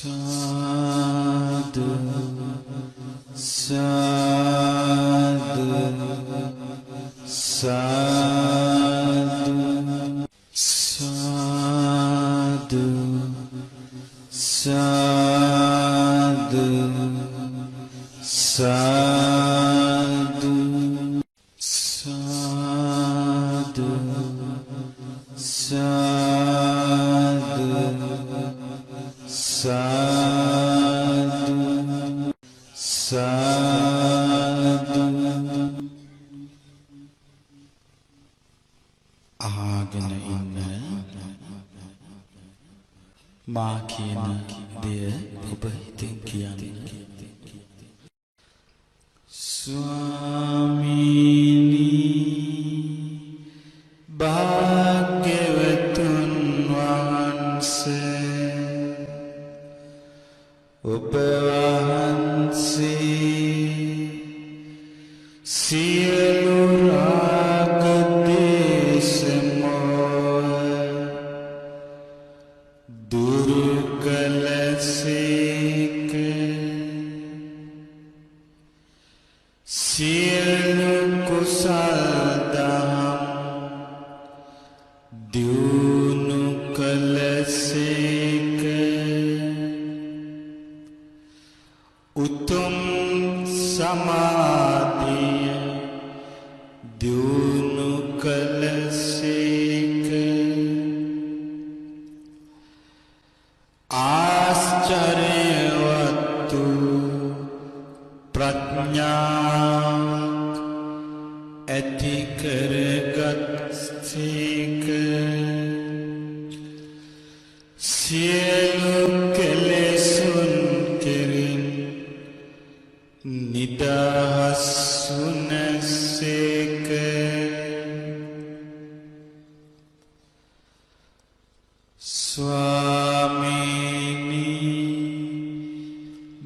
साधु साधु साधु साधु साधु साधु साधु साधु साधु साधु ආගෙන ඉන්න මා කියන දේ ඔබ හිතින් කියන්න. ස්වාමීනි භාග්‍යවතුන් වහන්සේ ඔබ වහන්සේ සියලු රාග දේශ මොහ දුරු කළසේක. සියලු කුසල් දහම් දියුණු කළසේක. උතුම් සමාධිය දියුණු කළසේක. ආශ්චර්යවත් ප්‍රඥාවක් ඇති කරගත්සේක. සියලු කෙලෙසුන් කෙරෙන් නිදහස් වුණසේක. ස්වාමීනි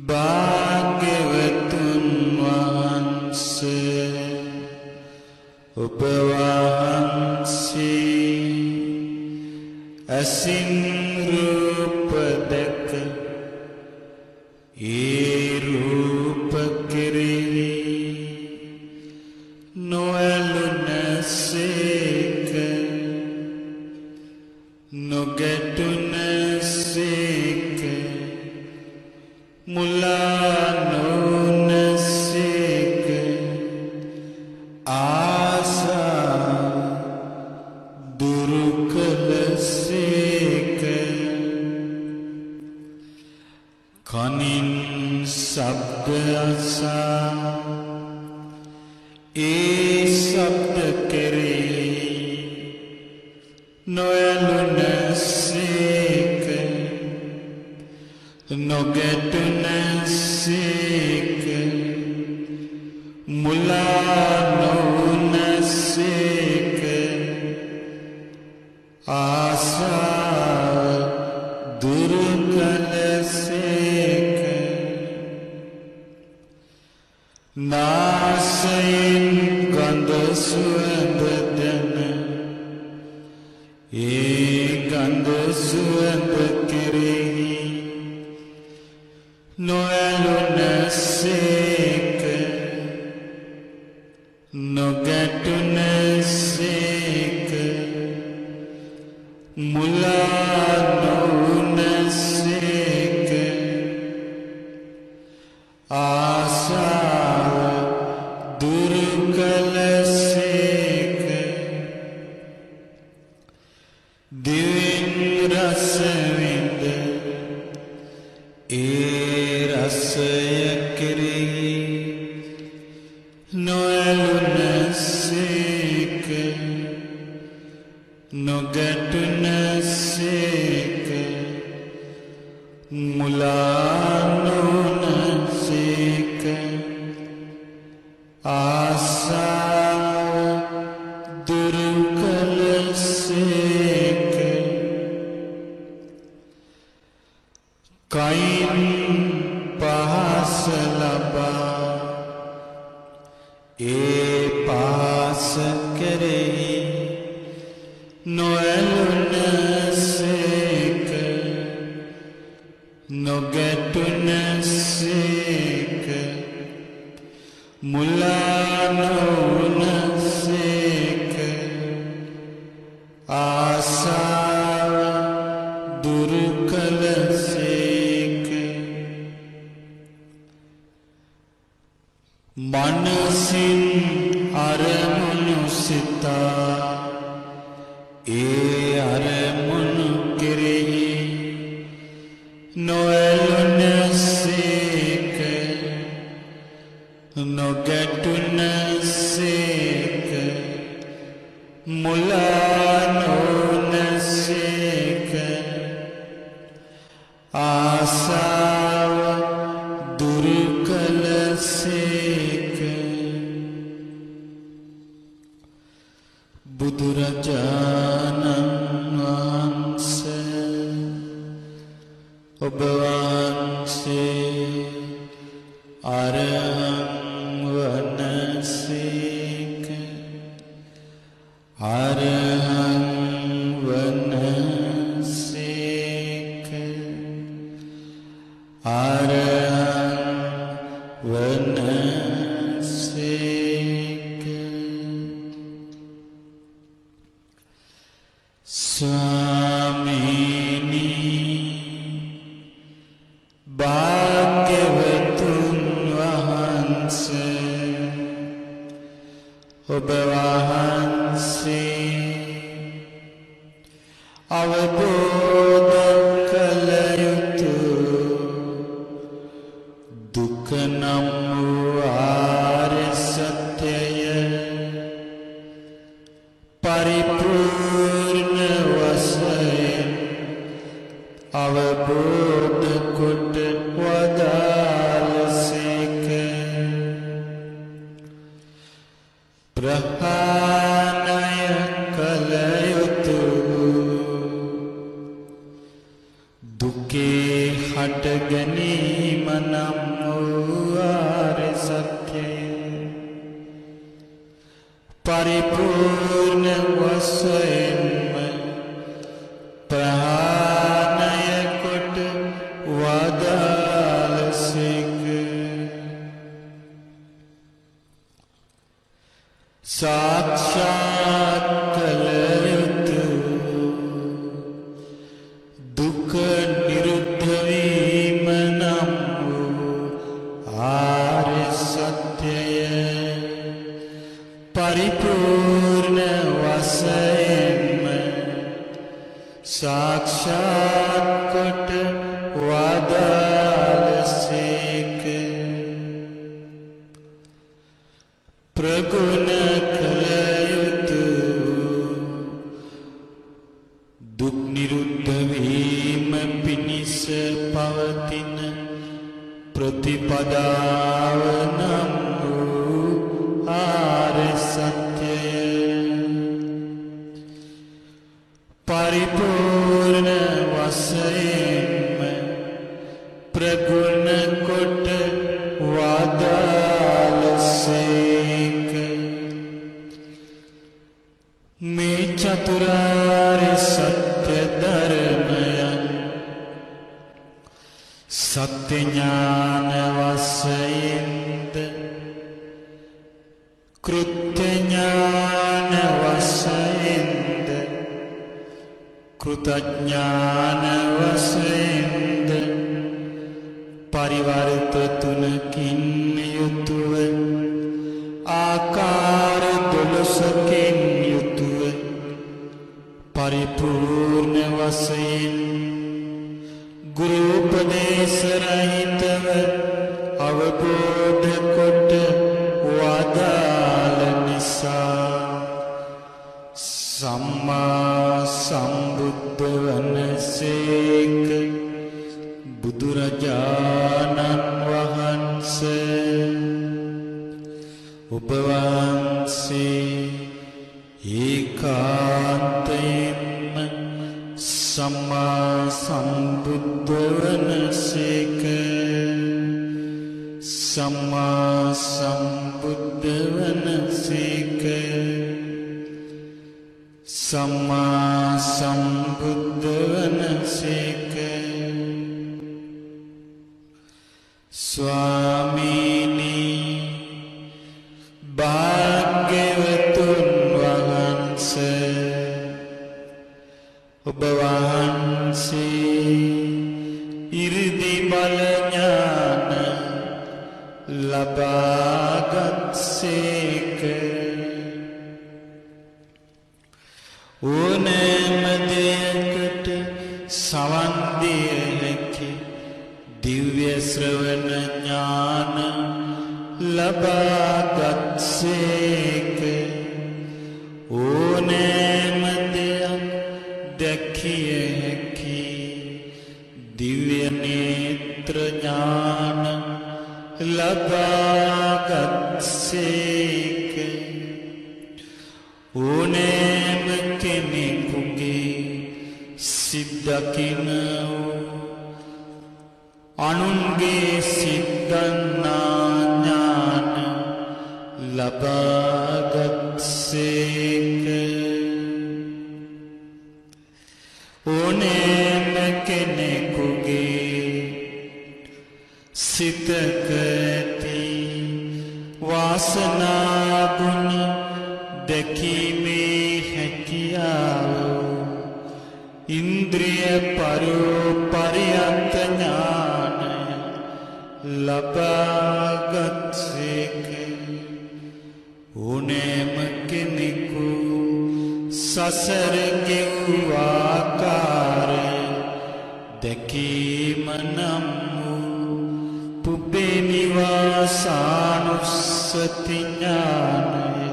භාග්‍යවතුන් වහන්සේ ඔබ වහන්සේ අසින් රූප දැක ඒ රූප කෙරෙහි නොඇලුනසේක නොගැටුනසේක මුලා නොවුනසේක. ආසාව දුරු කළසේක. කනින් ශබ්ද අසා ඒ ශබ්ද කෙරෙහි නොඇලුනසේක නොගැටුනසේක මුලා නොවුනසේක. ආසාව දුරු කළසේක. නාසයෙන් ගඳ සුවඳ දැන ඒ ගඳ සුවඳ කෙරෙහි නොඇලුනසේක නොගැටුනසේක මුලා නොවුනසේක. ආසාව දුරු කළසේක. දිවෙන් රස විඳ ඒ රසය කෙරෙහි නොඇලුනසේක නොගැටුනසේක මුලා නොවුනසේක. ආසාව දුරු කළසේක. කයින් පහස ලබා ඒ පහස කෙරෙහි නොඇලුනසේක නොගැටුනසේක මුලා නොවුනසේක ආසාව දුරු කළසේක මනසින් අරමුණු සිතා ඒ අරමුණු කෙරෙහි නොඇලුනසේක නොගැටුනසේක මුලා නොවුනසේක ආසාව දුරු කළසේක බුදුරජාණන් වහන්සේ ඔබ වහන්සේ අරහං වනසේක අරහං වනසේක අරහං වනසේක ස්වාමීනි භාග්‍යවතුන් වහන්සේ ඔබ වහන්සේ අවබෝධ කළ යුතු දුක නම් වූ ආර්ය සත්‍යය පරිපූර්ණ වශයෙන් අවබෝධ කොට වදාළසේක ප්‍රහාණය කළ යුතු දුකේ හට ගැනීම නම් වූ ආර්ය සත්‍යය පරිපූර්ණ වශයෙන්ම ප්‍රහාණය කොට වදාළසේක සාක්ෂාත් කළ යුතු දුක නිරුද්ධ වීම නම් වූ ආර්ය සත්‍යය පරිපූර්ණ වශයෙන්ම සාක්ෂාත් කොට වදාළසේක ප්‍රගුණ කළ යුතු දුක් නිරුද්ධ වීම පිණිස පවතින ප්‍රතිපදාව නම් වූ ආර්ය සත්‍යය පරිපූර්ණ වශයෙන්ම ප්‍රගුණ කොට වදාළසේක මේ චතුරාර්ය සත්‍ය ධර්මයන් සත්‍ය ඥාන වශයෙන්ද කෘත්‍ය ඥාන වශයෙන්ද කෘතඥාන වශයෙන්ද පරිවර්ත තුනකින් යුතුව ආකාර 12කින් යුතුව පරිපූර්ණ වශයෙන් ගුරු උපදේශ රහිතව අවබෝධ කොට වදාළ නිසා සම්මා සම්බුද්ධ වනසේක බුදුරජාණන් වහන්සේ ඔබ වහන්සේ ඒකාන්තයෙන්ම සම්මා සම්බුද්ධ වනසේක සම්මා සම්බුද්ධ වනසේක සම්මා සම්බුද්ධ වනසේක ස්වාමීනි භාග්‍යවතුන් වහන්සේ ඔබ වහන්සේ ඉරිදි බල ඥාන ලබාගත්සේක. ඕනෑම දෙයකට සවන් දිය හැකි දිව්‍ය ශ්‍රවණ ඥාන ලබාගත්සේක. ඕනෑම දෙයක් දැකිය හැකි දිව්‍ය නේත්‍ර ඥාන ලබාගත්සේක. ඕනෑම කෙනෙකුගේ සිත් දකින අනුන්ගේ සිත් දන්නා ඥාන ලබාගත්සේක. ඕනෑම කෙනෙකුගේ සිතක ඇති වාසනා ගුණ දැකීමේ හැකියාව ඉන්ද්‍රිය පරියන්ත ඥානය ලබාගත්සේක. ඕනෑම කෙනෙකු සසර ගෙවූ ආකාරය දැකීම නම් වූ පුබ්බේ නිවාසානුස්සති ඥානය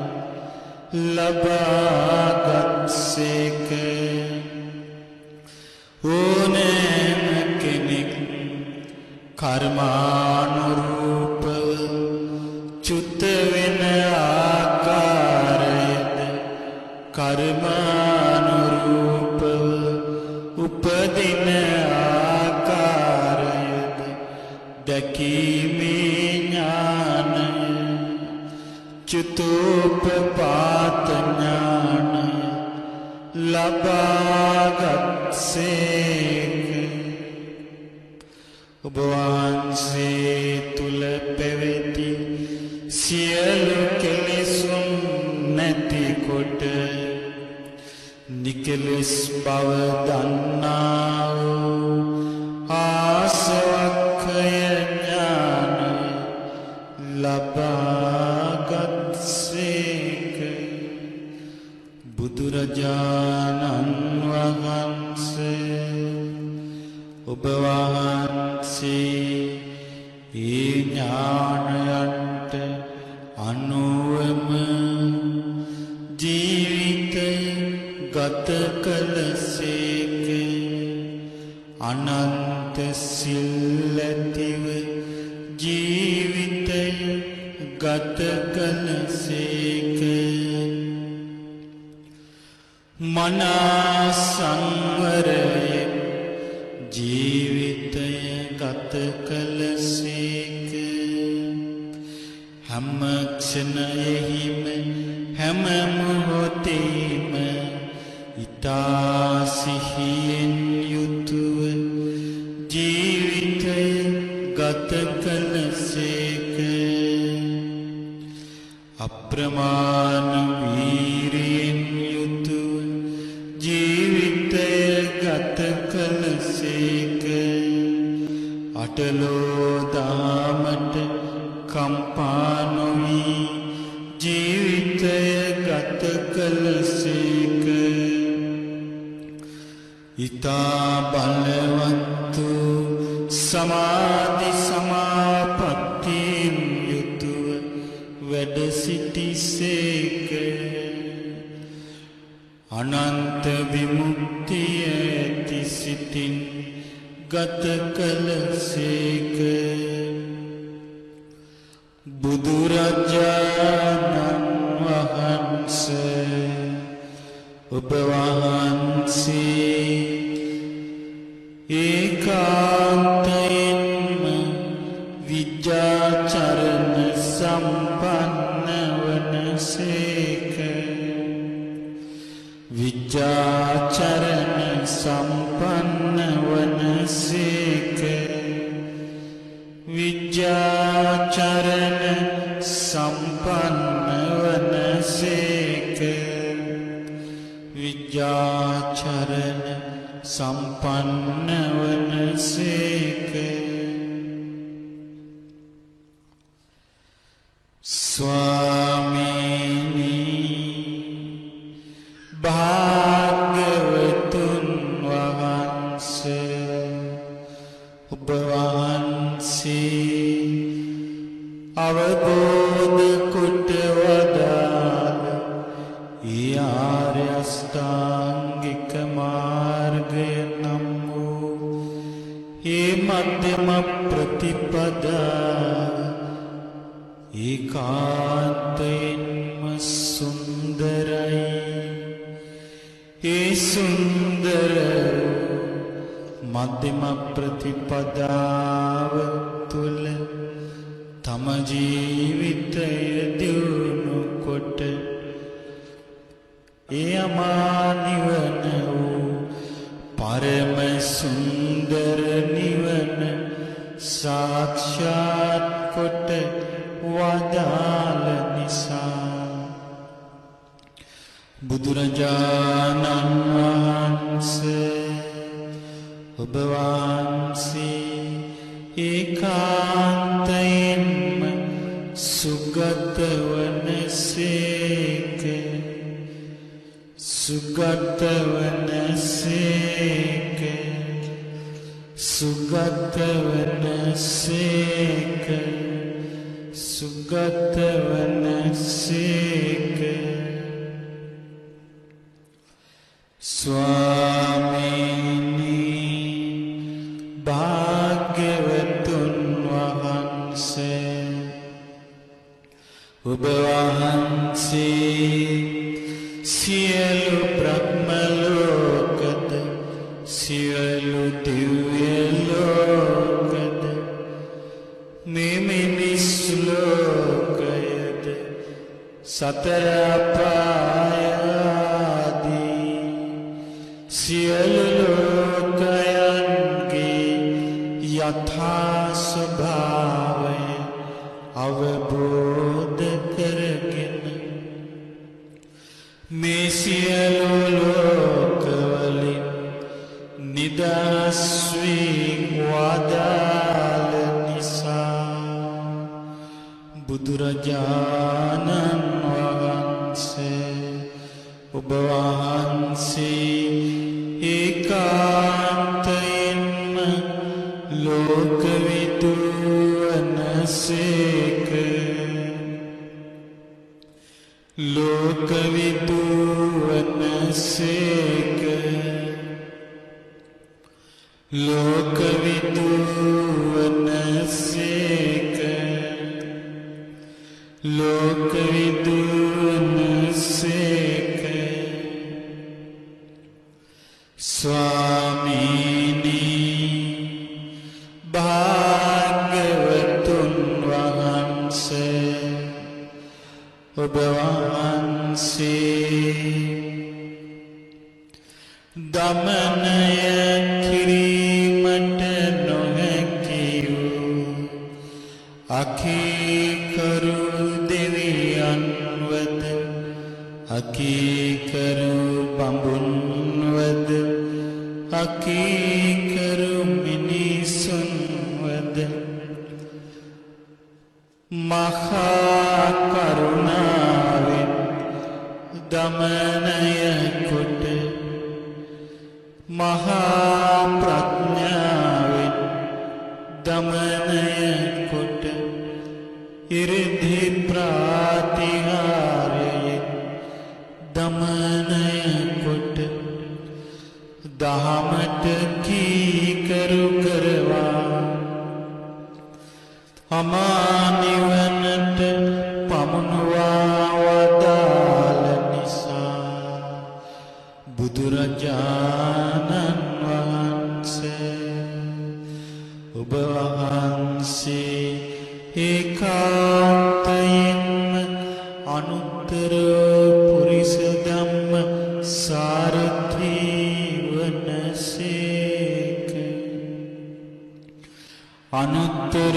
ලබාගත්සේක. ඕනෑම කෙනෙක් කර්මානුරූපව චුත වෙන ආකාරයද කර්මානුරූපව උපදින ආකාරයද දැකීමේ ඥානය චුතෝපපාත ඥානය ලබාගත්සේක. ඔබ වහන්සේ තුල පැවති සියලු කෙලෙසුන් නැතිකොට නිකලෙස් බව දන්නා වූ ආසවක්ඛය ඥානය ලබාගත්සේක. බුදුරජාණන් වහන්සේ ඔබ වහන්සේ ඒ ඥානයන්ට අනුවම ජීවිතය ගත කළසේක. අනන්ත සිල් ඇතිව ජීවිතය ගත කළසේක. මනා සංවරයෙන් ජීවිතය ගත කළසේක. හැම ක්ෂණයෙහිම හැම මොහොතේම ඊතා සිහියෙන් යුතුව ජීවිතය ගත කළසේක. අප්‍රමාණ වීරියෙන් යුතුව ජීවිතය ගත කළසේක. අටලෝ දාමට කම්පා නොවී ජීවිතය ගත කළසේක. ඊතා බලවත් වූ සමාධි සමාපත්තියෙන් යුතුව වැඩ සිටිසේක. අනන්ත විමුක්තිය ඇති සිතින් ගත කළසේක. බුදුරජාණන් වහන්සේ ඔබ වහන්සේ ඒකාන්තයෙන්ම විජ්ජාචරණ සම්පන්න වනසේක. විජ්ජාචරණ සම්පන්න වනසේක. විජ්ජාචරණ විජ්ජාචරණ සම්පන්න වනසේක විජ්ජාචරණ සම්පන්න වනසේක ස්වාමීනි භාග්‍යවතුන් වහන්සේ ඔබ වහන්සේ අවබෝධ කොට වදාළ ඒ ආර්ය අෂ්ටාංගික මාර්ගය නම් වූ ඒ මධ්‍යම ප්‍රතිපදා ඒකාන්තයෙන්ම සුන්දරයි. ඒ සුන්දර මධ්‍යම ප්‍රතිපදාව තුළ තම ජීවිතය දියුණු කොට ඒ අමා නිවන වූ පරම සුන්දර නිවන සාක්ෂාත් කොට වදාළ නිසා බුදුරජාණන් වහන්සේ ඔබ වහන්සේ ඒකාන්තයෙන්ම සුගත වනසේක සුගත වනසේක සුගත වනසේක සුගත වනසේක ස්වාමීනි භාග්‍යවතුන් වහන්සේ ඔබ වහන්සේ සියලු බ්‍රහ්ම ලෝකද සියලු දිව්‍ය ලෝකද මේ මිනිස් ලෝකයද සතර අපාය ආදී සියලු ලෝකයන්ගේ යථා ස්වභාවය අවබෝධ කරගෙන මේ සියලු ලෝකවලින් නිදහස් වී වදාළ නිසා බුදුරජාණන් වහන්සේ ඔබ වහන්සේ ඒකාන්තයෙන්ම ලෝකවිදු වනසේක ලෝකවිදු වනසේක ලෝකවිදු වනසේක ලෝකවිදු වනසේක ස්වාමීනි භාග්‍යවතුන් වහන්සේ ඔබ වහන්සේ දමනය කිරීමට නොහැකි වූ අකීකරු දෙවියන්වද අකීකරු බඹුන්වද අකීකරු මිනිසුන්වද මහා කරුණාවෙන් දමනය කොට මහා ප්‍රඥාවෙන් දමනය කොට ඉරිදි ප්‍රාතිහාර්යයෙන් දමනය කොට දහමට කීකරු කරවා අමා නිවනට පමුණුවා වදාළ නිසා බුදුරජාණන් වහන්සේ ඔබ වහන්සේ ඒකාන්තයෙන්ම අනුත්තර පුරිස ධම්ම සාරථී වනසේක අනුත්තර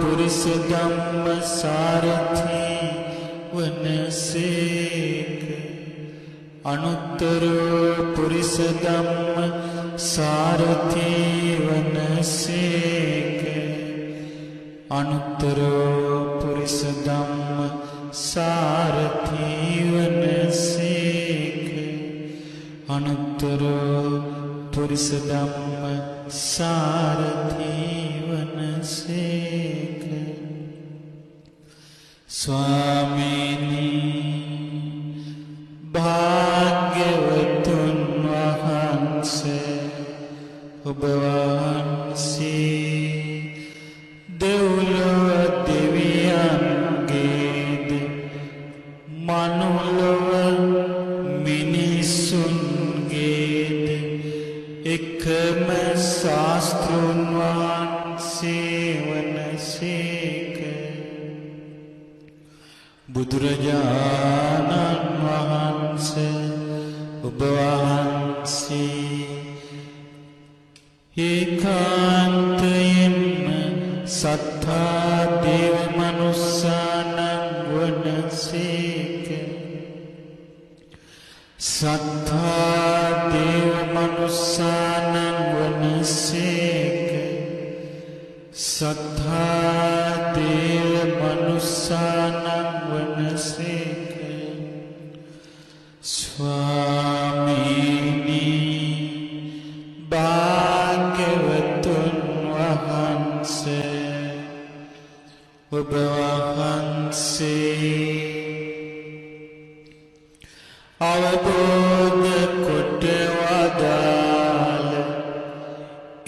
පුරිස ධම්ම සාරථී වනසේක අනුත්තර පුරිස ධම්ම සාරථී වනසේක අනුත්තර පුරිස ධම්ම සාරථී වනසේක අනුත්තර පුරිස ධම්ම සාරථී වනසේක ස්වාමීනි භාග්‍යවතුන් වහන්සේ ඔබ වහන්සේ දෙව්ලොව දෙවියන්ගේද මනුලොව මිනිසුන්ගේද එකම ශාස්තෘන් වහන්සේ වනසේක බුදුරජාණන් වහන්සේ ඔබ වහන්සේ ඒකාන්තයෙන්ම සත්තා දේව මනුස්සානං වනසේක සත්තා දේව මනුස්සානං වනසේක සත්තා දේව මනුස්සානං වනසේක ස්වාමීනි භාග්‍යවතුන් වහන්සේ ඔබ වහන්සේ අවබෝධ කොට වදාළ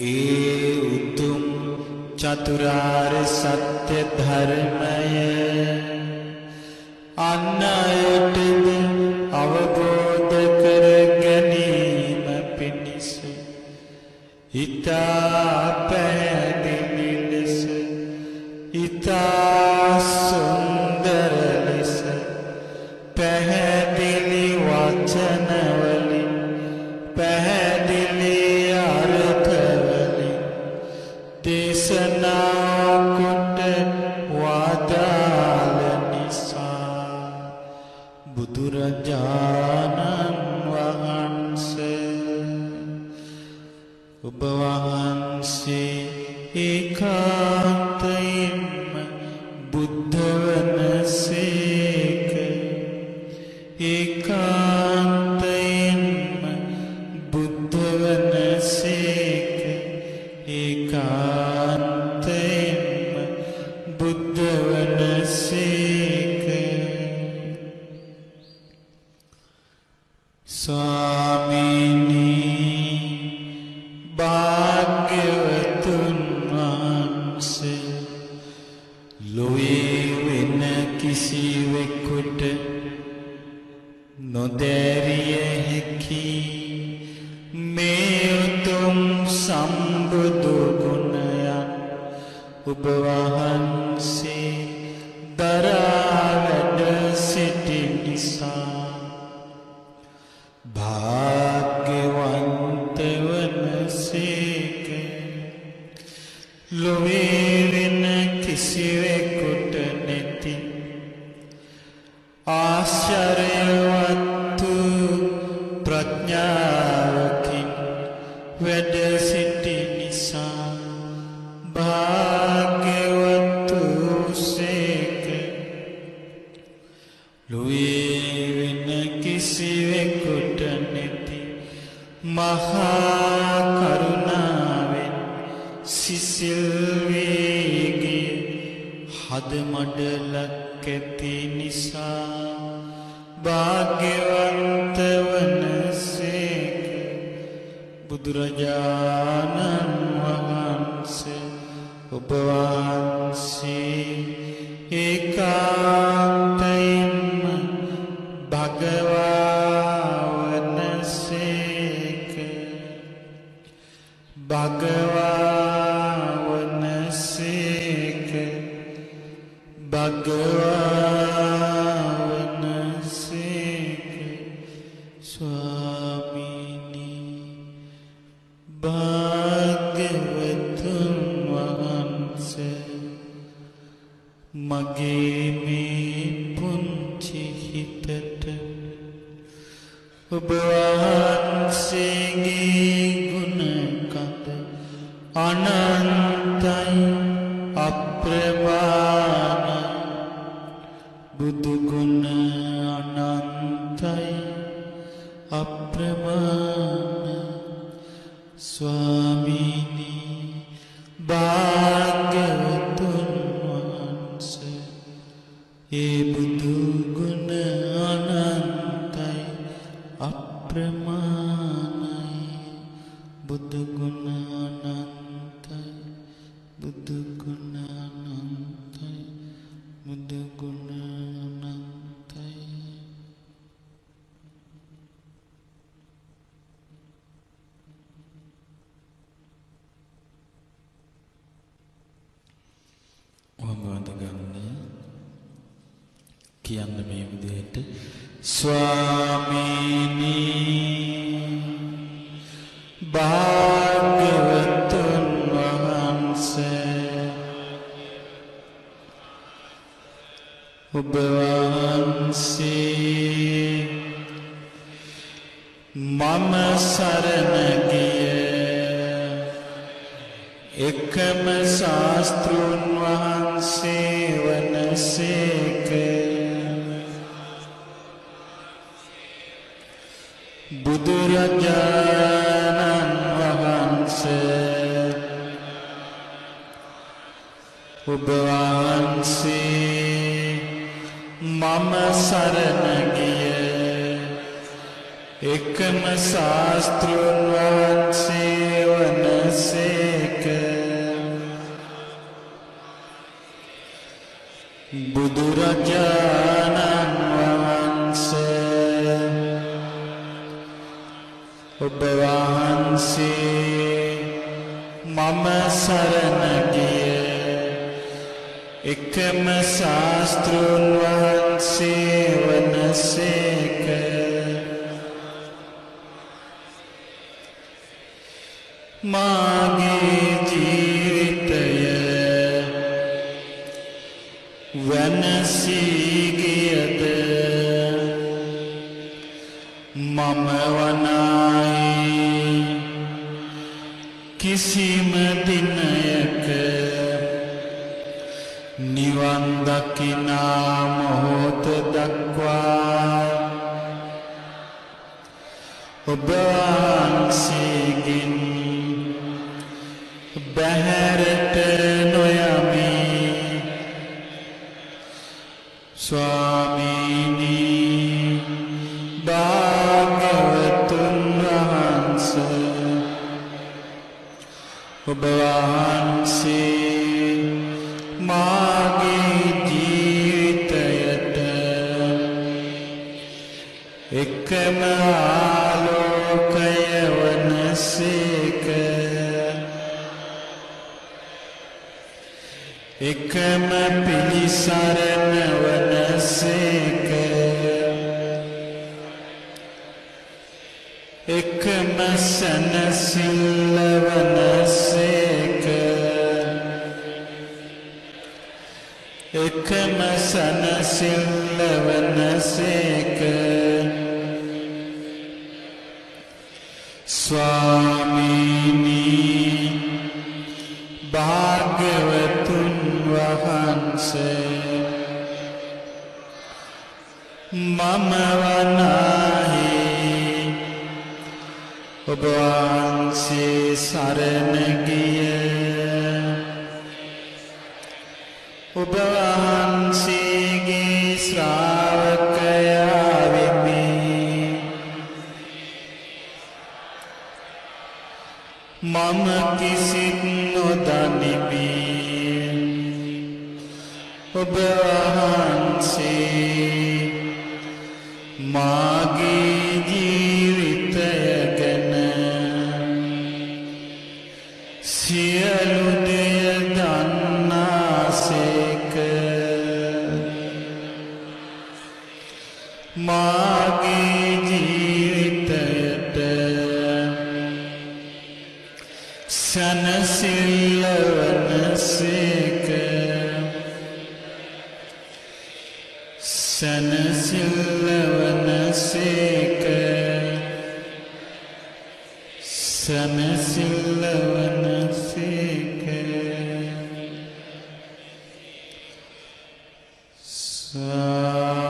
ඒ උතුම් චතුරාර්ය සත්‍ය ධර්මය අන් අයටද අවබෝධ කර ගැනීම පිණිස ඉතා පැහැදිලි ලෙස ඉතා සුන්දර ලෙස පැහැදිලි වචනවලින් පැහැදිලි අර්ථවලින් දේශනා කොට වදාළ නිසා බුදුරජාණන් වහන්සේ ඔබ වහන්සේ ඒකාන්තයෙන්ම බුද්ධ වනසේක ඒකාන්තයෙන්ම බුද්ධ වනසේක ඒකාන්තයෙන්ම බුද්ධ වනසේක ස්වාමීනි භාග්‍යවතුන් වහන්සේ ලොවේ වෙන කිසිවෙකුට නොදැරිය හැකි මේ උතුම් සම්බුදු ගුණයන් ඔබ වහන්සේ දරා වැඩ සිටි නිසා භාග්‍යවන්ත වනසේක ලොවේ වෙන කිසිවෙකුට නැති ආශ්චර්යවත් ප්‍රඥාවකින් වැඩ සිටි නිසා භාග්‍යවත් සේක ලොවේ වෙන කිසිවෙකුට නැති මහා කරුණාවෙන් සිසිල් වේගයේ හද මඩලක් ඇති නිසා භාග්‍යවන්ත වනසේක බුදුරජාණන් වහන්සේ ඔබ වහන්සේ ඒකාන්තයෙන්ම භගවා වනසේක භගවා වනසේක භගවා වනසේක ස්වාමීනි භාග්‍යවතුන් වහන්සේ මගේ මේ පුංචි හිතට ඔබ වහන්සේගේ ගුණ කඳ අනන්තයි අප්‍රමාණයි බුදු ගුණ අනන්තයි අප්‍රමාණයි ස්වාමීනි භාග්‍යවතුන් වහන්සේ ඒ බුදු ගුණ අනන්තයි අප්‍රමාණයි බුදු ගුණ අනන්තයි බුදු ගුණ අනන්තයි බුදු ගුණ අනන්තයි වන්දන ගන්න කියන්න මේ විදිහට ස්වාමීනි භාග්‍යවතුන් වහන්සේ ඔබ වහන්සේ මම සරණ ගිය එකම ශාස්ත්‍රූන් වහන්සේ වනසේක බුදුරජාණන් වහන්සේ ඔබ වහන්සේ මම සරණ ගිය එකම ශාස්ත්‍රූන් වහන්සේ වනසේක බුදුරජාණන් වහන්සේ ඔබ වහන්සේ මම සරණ ගිය එකම ශාස්ත්‍රූන් වහන්සේ වනසේක මාගේ ජීවිතය වෙනසී ගියද මම වනායි කිසිම දිනයක නිවන් දකිනා මොහොත දක්වා ඔබ වහන්සේගෙන් බැහැරට නොයමි ස්වාමීනි භාග්‍යවතුන් වහන්සේ ඔබ වහන්සේ මාගේ ජීවිතයට එකම ආලෝකය වනසේක එකම පිළිසරණ වනසේක එකම සැනසෙල්ල වනසේක එකම සැනසෙල්ල වනසේක ස්වාමීනි භාග්‍යවතුන් වහන්සේ මම වනාහි ඔබ වහන්සේ සරණ ගිය ඔබ වහන්සේගේ ශ්‍රාවකයා වෙමි මම කිසිත් නොදනිමි ඔබ වහන්සේ මාගේ ජීවිතය ගැන සියලු දෙය දන්නාසේක මාගේ ජීවිතයට සැනසෙල්ල වනසේක සනසිල්ලවනසේක සනසිල්ලවනසේක සා